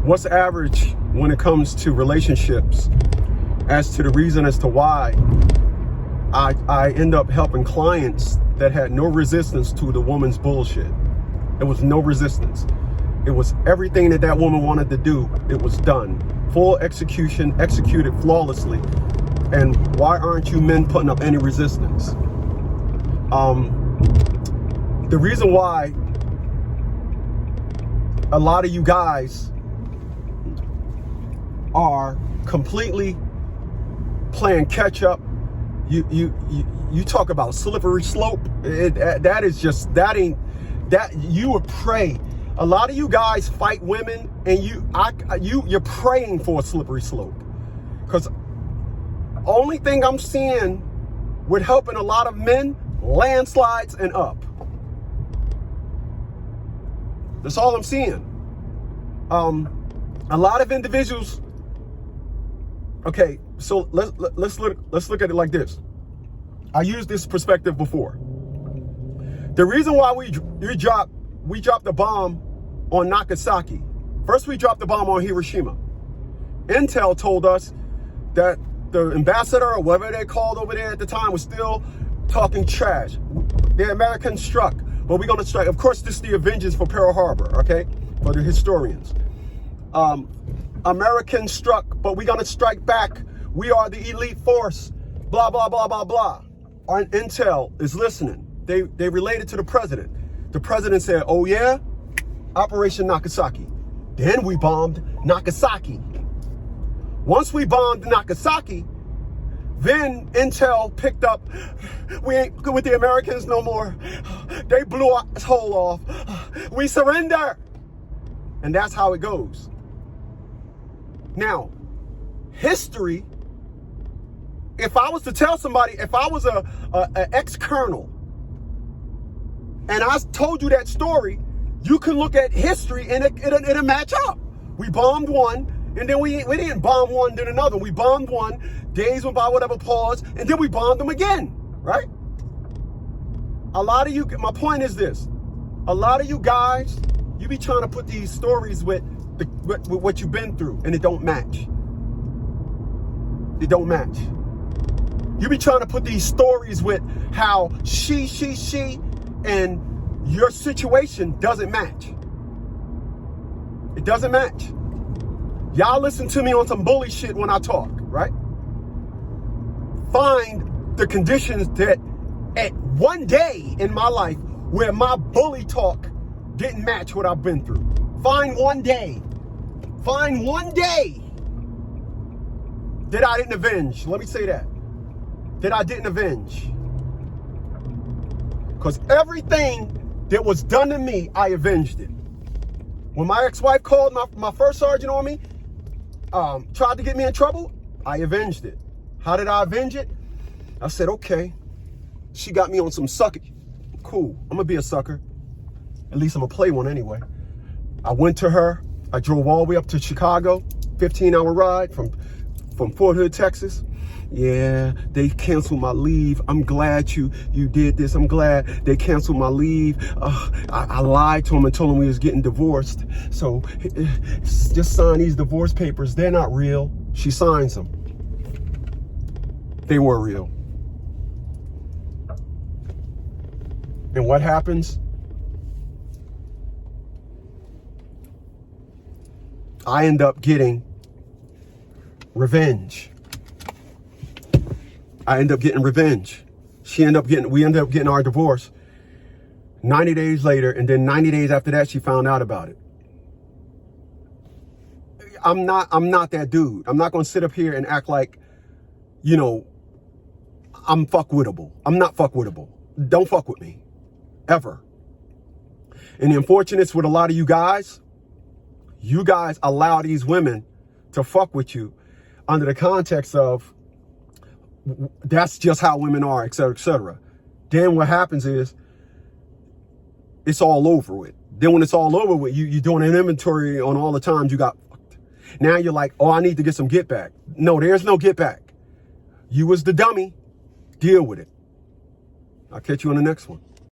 what's average when it comes to relationships as to the reason as to why I end up helping clients that had no resistance to the woman's bullshit. There was no resistance. It was everything that woman wanted to do, it was done. Full execution, executed flawlessly. And why aren't you men putting up any resistance? The reason why a lot of you guys are completely playing catch up. You talk about slippery slope. That you would pray. A lot of you guys fight women, and you're praying for a slippery slope. Because only thing I'm seeing with helping a lot of men, landslides and up. That's all I'm seeing. A lot of individuals. Okay, so let's look at it like this. I used this perspective before. The reason why we dropped the bomb on Nagasaki. First, we dropped the bomb on Hiroshima. Intel told us that the ambassador or whatever they called over there at the time was still talking trash. The Americans struck, but we're going to strike. Of course, this is the Avengers for Pearl Harbor, okay? For the historians. Americans struck, but we're going to strike back. We are the elite force. Blah, blah, blah, blah, blah. Our Intel is listening. They related to the president. The president said, oh yeah, Operation Nagasaki. Then we bombed Nagasaki. Once we bombed Nagasaki, then Intel picked up, we ain't good with the Americans no more. They blew our hole off. We surrender. And that's how it goes. Now, history, if I was to tell somebody, if I was a ex-colonel, and I told you that story, you can look at history and it'll match up. We bombed one, and then we didn't bomb one, then another. We bombed one, days went by, whatever, pause, and then we bombed them again, right? A lot of you, my point is this. A lot of you guys, you be trying to put these stories with what you've been through, and it don't match. It don't match. You be trying to put these stories with how she, and your situation doesn't match. It doesn't match. Y'all listen to me on some bully shit when I talk, right? Find the conditions that at one day in my life where my bully talk didn't match what I've been through. Find one day. Find one day that I didn't avenge. Let me say that. That I didn't avenge. Because everything that was done to me, I avenged it. When my ex-wife called my first sergeant on me, tried to get me in trouble, I avenged it. How did I avenge it? I said, okay, she got me on some sucker. Cool, I'm gonna be a sucker. At least I'm gonna play one anyway. I went to her, I drove all the way up to Chicago, 15-hour ride from Fort Hood, Texas. Yeah, they canceled my leave. I'm glad you did this. I'm glad they canceled my leave. I lied to him and told him we was getting divorced. So just sign these divorce papers. They're not real. She signs them. They were real. And what happens? I end up getting revenge. I end up getting revenge. We end up getting our divorce 90 days later, and then 90 days after that, she found out about it. I'm not that dude. I'm not gonna sit up here and act like, you know, I'm fuckwittable. I'm not fuckwittable. Don't fuck with me. Ever. And the unfortunate's with a lot of you guys allow these women to fuck with you under the context of that's just how women are, et cetera, et cetera. Then what happens is it's all over with. Then when it's all over with, you're doing an inventory on all the times you got fucked. Now you're like, oh, I need to get some get back. No, there's no get back. You was the dummy. Deal with it. I'll catch you on the next one.